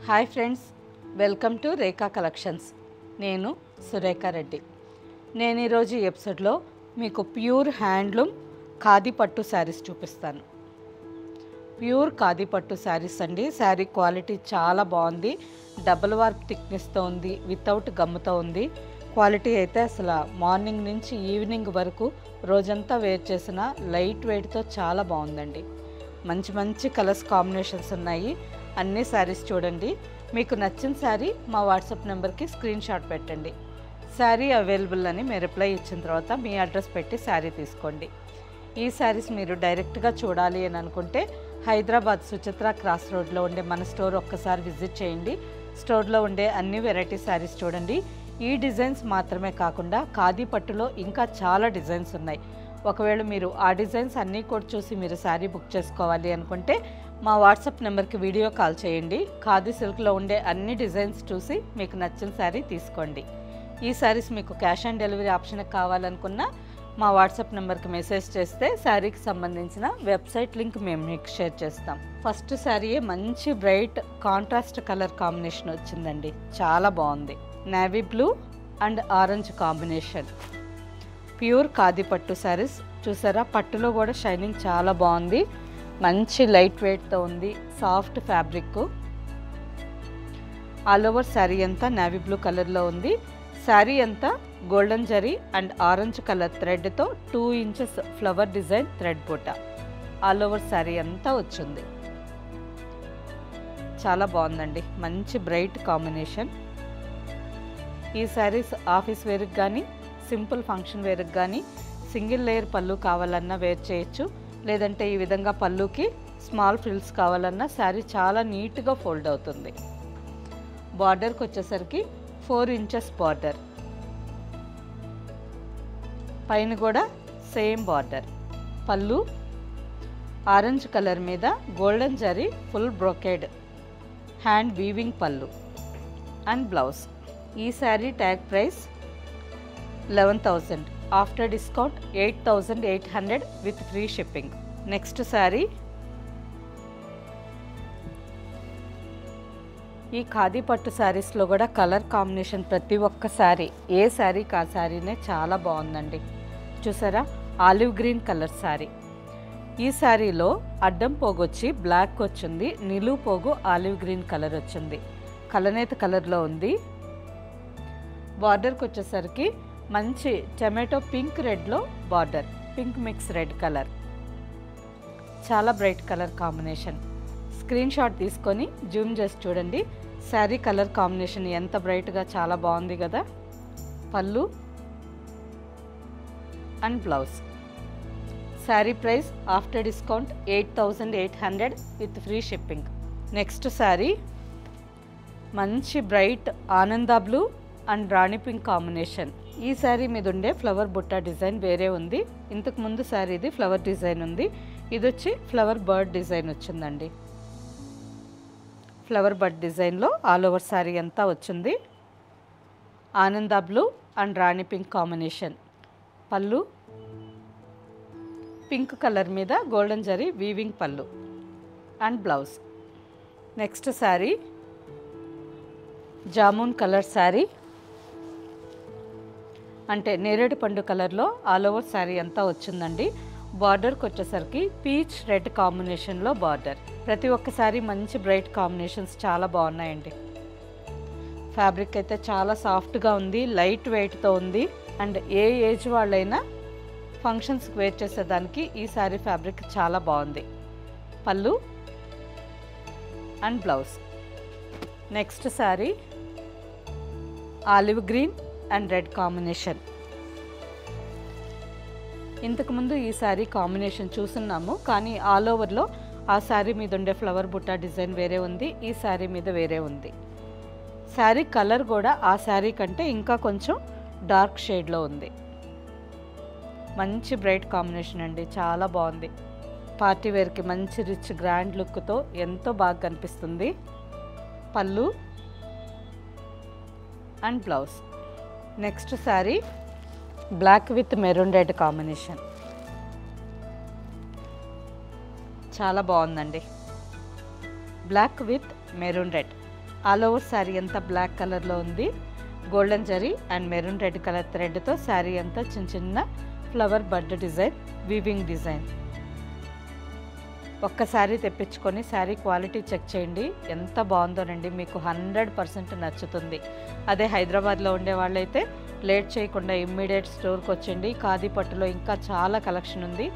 Hi friends, welcome to Rekha collections. నేను సురేఖ రెడ్డి. నేను ఈరోజు ఈ ఎపిసోడ్లో మీకు ప్యూర్ హ్యాండ్లూమ్ ఖాదీ పట్టు శారీస్ చూపిస్తాను. ప్యూర్ ఖాదీ పట్టు శారీస్ అండి. శారీ క్వాలిటీ చాలా బాగుంది. డబుల్ వార్ప్ థిక్నెస్తో ఉంది, వితౌట్ గమ్ముతో ఉంది. క్వాలిటీ అయితే అసలు మార్నింగ్ నుంచి ఈవినింగ్ వరకు రోజంతా వేర్ చేసిన లైట్ వెయిట్తో చాలా బాగుందండి. మంచి మంచి కలర్స్ కాంబినేషన్స్ ఉన్నాయి. అన్ని శారీస్ చూడండి. మీకు నచ్చిన శారీ మా వాట్సాప్ నెంబర్కి స్క్రీన్ షాట్ పెట్టండి. శారీ అవైలబుల్ అని మీరు రిప్లై ఇచ్చిన తర్వాత మీ అడ్రస్ పెట్టి శారీ తీసుకోండి. ఈ శారీస్ మీరు డైరెక్ట్గా చూడాలి అని అనుకుంటే హైదరాబాద్ సుచిత్ర క్రాస్ రోడ్లో ఉండే మన స్టోర్ ఒక్కసారి విజిట్ చేయండి. స్టోర్లో ఉండే అన్ని వెరైటీ శారీస్ చూడండి. ఈ డిజైన్స్ మాత్రమే కాకుండా ఖాదీ పట్టులో ఇంకా చాలా డిజైన్స్ ఉన్నాయి. ఒకవేళ మీరు ఆ డిజైన్స్ అన్నీ కూడా చూసి మీరు శారీ బుక్ చేసుకోవాలి అనుకుంటే మా వాట్సాప్ నెంబర్కి వీడియో కాల్ చేయండి. ఖాదీ సిల్క్లో ఉండే అన్ని డిజైన్స్ చూసి మీకు నచ్చిన శారీ తీసుకోండి. ఈ శారీస్ మీకు క్యాష్ ఆన్ డెలివరీ ఆప్షన్ కావాలనుకున్నా మా వాట్సాప్ నెంబర్కి మెసేజ్ చేస్తే శారీకి సంబంధించిన వెబ్సైట్ లింక్ మేము మీకు షేర్ చేస్తాం. ఫస్ట్ శారీ మంచి బ్రైట్ కాంట్రాస్ట్ కలర్ కాంబినేషన్ వచ్చిందండి. చాలా బాగుంది. Navy blue and orange combination. Pure khadi పట్టు శారీస్ చూసారా, పట్టులో కూడా షైనింగ్ చాలా బాగుంది. మంచి లైట్ వెయిట్తో ఉంది. Soft fabric. All over sari అంతా నేవీ బ్లూ కలర్లో ఉంది. శారీ అంతా golden zari and orange colour థ్రెడ్తో 2 ఇంచెస్ ఫ్లవర్ డిజైన్ థ్రెడ్ బూట ఆల్ ఓవర్ శారీ అంతా వచ్చింది. చాలా బాగుందండి. మంచి బ్రైట్ కాంబినేషన్. ఈ శారీస్ ఆఫీస్ వేర్కి కానీ సింపుల్ ఫంక్షన్ వేర్కి కానీ సింగిల్ లేయర్ పళ్ళు కావాలన్నా వేర్ చేయొచ్చు. లేదంటే ఈ విధంగా పళ్ళుకి స్మాల్ ఫ్రిల్స్ కావాలన్నా శారీ చాలా నీట్గా ఫోల్డ్ అవుతుంది. బార్డర్కి వచ్చేసరికి 4 ఇంచెస్ బార్డర్. పైన కూడా సేమ్ బార్డర్. పళ్ళు ఆరెంజ్ కలర్ మీద golden zari full brocade hand weaving పళ్ళు అండ్ బ్లౌజ్. ఈ sari tag price 11,000. After discount 8,800 with free shipping. Next sari ఈ ఖాదీ పట్టు శారీస్లో కూడా కలర్ కాంబినేషన్ ప్రతి ఒక్క శారీ ఏ శారీకి ఆ శారీనే చాలా బాగుందండి. చూసారా, ఆలివ్ గ్రీన్ కలర్ శారీ. ఈ శారీలో అడ్డం పోగు వచ్చి బ్లాక్ వచ్చింది, నిలువు పోగు ఆలివ్ గ్రీన్ కలర్ వచ్చింది. కలనేత కలర్లో ఉంది. బార్డర్కి వచ్చేసరికి మంచి టమాటో పింక్ రెడ్లో border, pink mix red colour. చాలా bright colour combination. Screenshot తీసుకొని జూమ్ చేసి చూడండి. శారీ కలర్ కాంబినేషన్ ఎంత బ్రైట్గా చాలా బాగుంది కదా. పళ్ళు and blouse. Sari price after discount 8,800 with free shipping. Next sari మంచి బ్రైట్ ఆనంద blue and Rani pink combination. ఈ శారీ మీద ఉండే ఫ్లవర్ బుట్ట డిజైన్ వేరే ఉంది. ఇంతకు ముందు శారీది ఫ్లవర్ డిజైన్ ఉంది. ఇది వచ్చి ఫ్లవర్ బర్డ్ డిజైన్ వచ్చిందండి. ఫ్లవర్ బర్డ్ డిజైన్లో ఆల్ ఓవర్ శారీ అంతా వచ్చింది. ఆనంద blue and Rani pink combination. పళ్ళు పింక్ కలర్ మీద గోల్డెన్ జరీ వీవింగ్ పళ్ళు and blouse. Next sari jamun colour sari, అంటే నేరేడు పండు కలర్లో ఆల్ ఓవర్ శారీ అంతా వచ్చిందండి. బార్డర్కి వచ్చేసరికి పీచ్ రెడ్ కాంబినేషన్లో బార్డర్. ప్రతి ఒక్కసారి మంచి బ్రైట్ కాంబినేషన్స్ చాలా బాగున్నాయండి. ఫ్యాబ్రిక్ అయితే చాలా సాఫ్ట్గా ఉంది, లైట్ వెయిట్తో ఉంది. అండ్ ఏ ఏజ్ వాళ్ళైనా ఫంక్షన్స్కి వేర్ చేసేదానికి ఈ శారీ ఫ్యాబ్రిక్ చాలా బాగుంది. పళ్ళు and blouse. Next sari olive green and red combination. ఇంతకుముందు ఈ శారీ కాంబినేషన్ చూస్తున్నాము, కానీ ఆల్ ఓవర్లో ఆ శారీ మీద ఉండే ఫ్లవర్ బుట్ట డిజైన్ వేరే ఉంది, ఈ శారీ మీద వేరే ఉంది. శారీ కలర్ కూడా ఆ శారీ కంటే ఇంకా కొంచెం డార్క్ షేడ్లో ఉంది. మంచి బ్రైట్ కాంబినేషన్ అండి, చాలా బాగుంది. పార్టీ వేర్కి మంచి రిచ్ గ్రాండ్ లుక్తో ఎంతో బాగా కనిపిస్తుంది. పళ్ళు and blouse. Next sari black with maroon red combination. చాలా బాగుందండి. Black with maroon red. All over sari అంతా బ్లాక్ కలర్లో ఉంది. Golden zari and maroon red colour థ్రెడ్తో శారీ అంతా చిన్న చిన్న flower bird design, weaving design. ఒక్కసారి తెప్పించుకొని శారీ క్వాలిటీ చెక్ చేయండి, ఎంత బాగుందోనండి, మీకు 100% నచ్చుతుంది. అదే హైదరాబాద్లో ఉండే వాళ్ళైతే లేట్ చేయకుండా ఇమ్మీడియట్ స్టోర్కి వచ్చండి. ఖాదీ పట్టులో ఇంకా చాలా కలెక్షన్ ఉంది.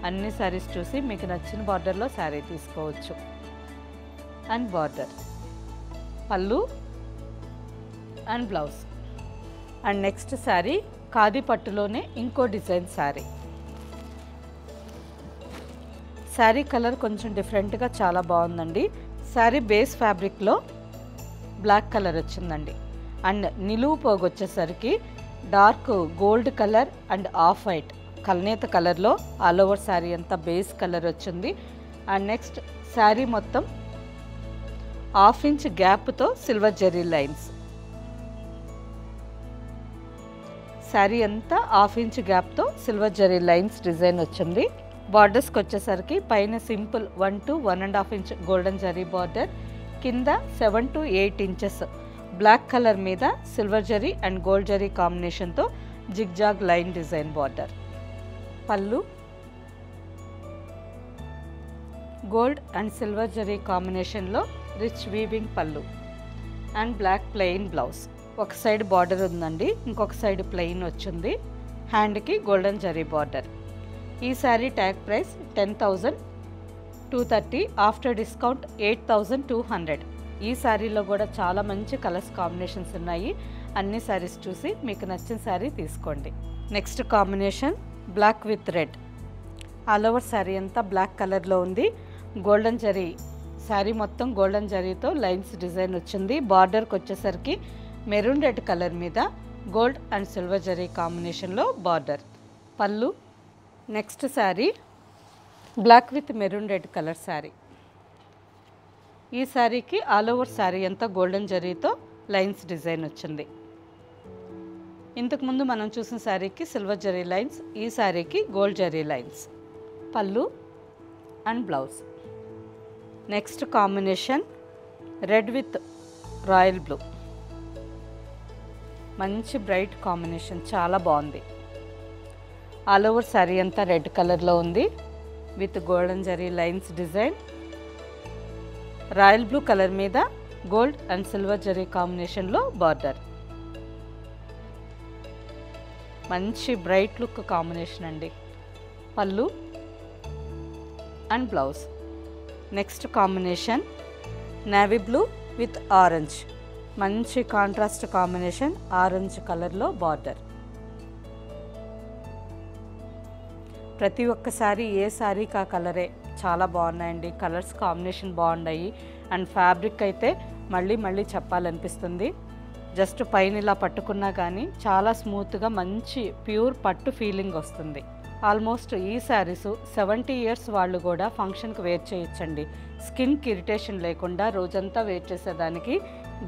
అన్ని శారీస్ చూసి మీకు నచ్చిన బార్డర్లో శారీ తీసుకోవచ్చు. అండ్ బార్డర్, పళ్ళు and blouse. And next sari khadi పట్టులోనే ఇంకో డిజైన్ శారీ. శారీ కలర్ కొంచెం డిఫరెంట్గా చాలా బాగుందండి. శారీ బేస్ ఫ్యాబ్రిక్లో బ్లాక్ కలర్ వచ్చిందండి. అండ్ నిలువు పోగు వచ్చేసరికి dark gold colour and off white కల్నేత కలర్లో ఆల్ ఓవర్ శారీ అంతా బేస్ కలర్ వచ్చింది. అండ్ నెక్స్ట్ శారీ మొత్తం 1/2 ఇంచ్ గ్యాప్తో సిల్వర్ జెరీ లైన్స్. శారీ అంతా 1/2 ఇంచ్ గ్యాప్తో సిల్వర్ జెరీ లైన్స్ డిజైన్ వచ్చింది. బార్డర్స్కి వచ్చేసరికి పైన simple 1 to 1.5 inch golden zari border, కింద 7 to 8 ఇంచెస్ బ్లాక్ కలర్ మీద silver zari and gold zari కాంబినేషన్తో జిగ్జాగ్ లైన్ డిజైన్ బార్డర్. పళ్ళు గోల్డ్ అండ్ సిల్వర్ జరీ కాంబినేషన్లో రిచ్ వీవింగ్ పళ్ళు అండ్ బ్లాక్ ప్లెయిన్ బ్లౌజ్. ఒక సైడ్ బార్డర్ ఉందండి, ఇంకొక సైడ్ ప్లెయిన్ వచ్చింది. హ్యాండ్కి గోల్డెన్ జరీ బార్డర్. ఈ sari tag price 10,230, after discount 8,200. ఈ శారీలో కూడా చాలా మంచి కలర్స్ కాంబినేషన్స్ ఉన్నాయి. అన్ని శారీస్ చూసి మీకు నచ్చిన శారీ తీసుకోండి. Next combination black with red. All over sari అంతా బ్లాక్ కలర్లో ఉంది. గోల్డెన్ జరీ శారీ మొత్తం గోల్డెన్ జరీతో లైన్స్ డిజైన్ వచ్చింది. బార్డర్కి వచ్చేసరికి మెరూన్ రెడ్ కలర్ మీద గోల్డ్ అండ్ సిల్వర్ జరీ కాంబినేషన్లో బార్డర్. పళ్ళు. Next sari black with maroon red colour sari. ఈ శారీకి ఆల్ ఓవర్ శారీ అంతా గోల్డెన్ జరీతో లైన్స్ డిజైన్ వచ్చింది. ఇంతకుముందు మనం చూసిన శారీకి సిల్వర్ జరీ లైన్స్, ఈ శారీకి గోల్డ్ జరీ లైన్స్. పళ్ళు and blouse. Next combination red with royal blue. మంచి బ్రైట్ కాంబినేషన్, చాలా బాగుంది. ఆల్ ఓవర్ శారీ అంతా రెడ్ కలర్లో ఉంది with golden zari lines design. Royal blue colour మీద గోల్డ్ అండ్ సిల్వర్ జరీ కాంబినేషన్లో బార్డర్. మంచి బ్రైట్ లుక్ కాంబినేషన్ అండి. పళ్ళు and blouse. Next combination navy blue with orange. మంచి కాంట్రాస్ట్ కాంబినేషన్, ఆరెంజ్ కలర్లో బార్డర్. ప్రతి ఒక్కసారి ఏ శారీ కా కలరే చాలా బాగున్నాయండి. కలర్స్ కాంబినేషన్ బాగున్నాయి. అండ్ ఫ్యాబ్రిక్ అయితే మళ్ళీ మళ్ళీ చెప్పాలనిపిస్తుంది. జస్ట్ పైన ఇలా పట్టుకున్నా కానీ చాలా స్మూత్గా మంచి ప్యూర్ పట్టు ఫీలింగ్ వస్తుంది. ఆల్మోస్ట్ ఈ శారీస్ 70 ఇయర్స్ వాళ్ళు కూడా ఫంక్షన్కి వేర్ చేయొచ్చండి. స్కిన్కి ఇరిటేషన్ లేకుండా రోజంతా వేర్ చేసేదానికి,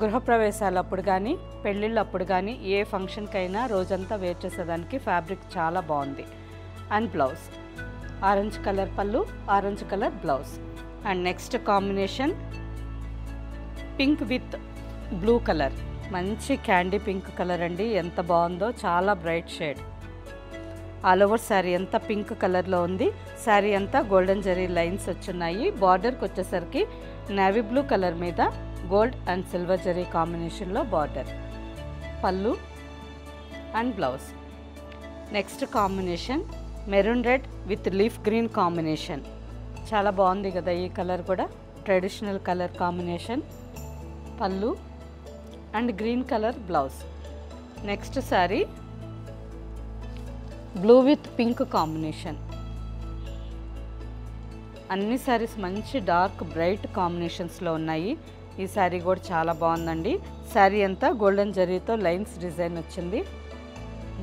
గృహప్రవేశాలప్పుడు కానీ పెళ్ళిళ్ళప్పుడు కానీ ఏ ఫంక్షన్కైనా రోజంతా వేర్ చేసేదానికి ఫ్యాబ్రిక్ చాలా బాగుంది. అండ్ బ్లౌజ్ ఆరెంజ్ కలర్ పళ్ళు, orange colour blouse. And next combination pink with blue colour. మంచి క్యాండీ పింక్ కలర్ అండి, ఎంత బాగుందో, చాలా bright shade. All over sari అంతా పింక్ కలర్లో ఉంది. శారీ అంతా గోల్డెన్ జరీ లైన్స్ వచ్చున్నాయి. బార్డర్కి వచ్చేసరికి నేవీ బ్లూ కలర్ మీద గోల్డ్ అండ్ సిల్వర్ జరీ కాంబినేషన్లో బార్డర్. పళ్ళు and blouse. Next combination maroon red with leaf green combination. చాలా బాగుంది కదా ఈ కలర్ కూడా, ట్రెడిషనల్ కలర్ కాంబినేషన్. పళ్ళు and green colour blouse. Next sari blue with pink combination. అన్ని శారీస్ మంచి డార్క్ బ్రైట్ కాంబినేషన్స్లో ఉన్నాయి. ఈ శారీ కూడా చాలా బాగుందండి. శారీ అంతా గోల్డెన్ జరీతో లైన్స్ డిజైన్ వచ్చింది.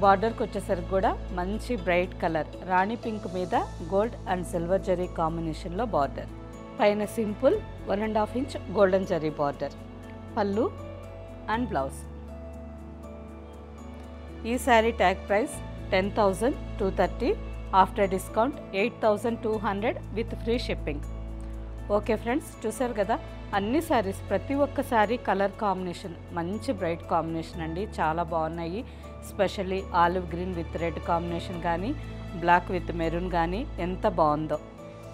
బార్డర్కి వచ్చేసరికి కూడా మంచి బ్రైట్ కలర్ రాణి పింక్ మీద గోల్డ్ అండ్ సిల్వర్ జరీ కాంబినేషన్లో బార్డర్. పైన simple 1.5 inch golden zari border. పళ్ళు అండ్ బ్లౌజ్. ఈ sari tag price 10,230, after discount 8,200 with free shipping. Okay friends, చూసారు కదా అన్ని శారీస్ ప్రతి ఒక్క శారీ కలర్ కాంబినేషన్ మంచి బ్రైట్ కాంబినేషన్ అండి, చాలా బాగున్నాయి. Specially olive green with red combination కానీ బ్లాక్ విత్ మెరూన్ కానీ ఎంత బాగుందో.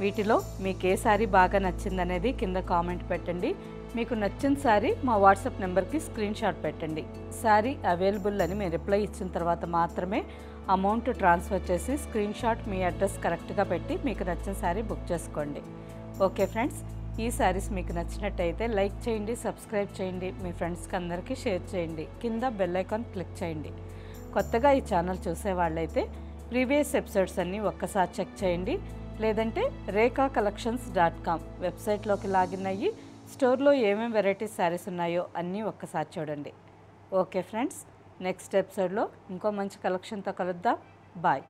వీటిలో మీకు ఏ శారీ బాగా నచ్చిందనేది కింద కామెంట్ పెట్టండి. మీకు నచ్చిన శారీ మా వాట్సాప్ నెంబర్కి స్క్రీన్ షాట్ పెట్టండి. శారీ అవైలబుల్ అని మేము రిప్లై ఇచ్చిన తర్వాత మాత్రమే అమౌంట్ ట్రాన్స్ఫర్ చేసి స్క్రీన్ షాట్ మీ అడ్రస్ కరెక్ట్గా పెట్టి మీకు నచ్చిన శారీ బుక్ చేసుకోండి. ఓకే ఫ్రెండ్స్, ఈ శారీస్ మీకు నచ్చినట్టయితే లైక్ చేయండి, సబ్స్క్రైబ్ చేయండి, మీ ఫ్రెండ్స్కి అందరికీ షేర్ చేయండి, కింద బెల్ ఐకాన్ క్లిక్ చేయండి. కొత్తగా ఈ ఛానల్ చూసేవాళ్ళైతే ప్రీవియస్ ఎపిసోడ్స్ అన్నీ ఒక్కసారి చెక్ చేయండి. లేదంటే rekakcollections.com వెబ్సైట్లోకి లాగిన్ అయ్యి స్టోర్లో ఏమేమి వెరైటీస్ శారీస్ ఉన్నాయో అన్నీ ఒక్కసారి చూడండి. ఓకే ఫ్రెండ్స్, నెక్స్ట్ ఎపిసోడ్లో ఇంకో మంచి కలెక్షన్తో కలుద్దాం. బాయ్.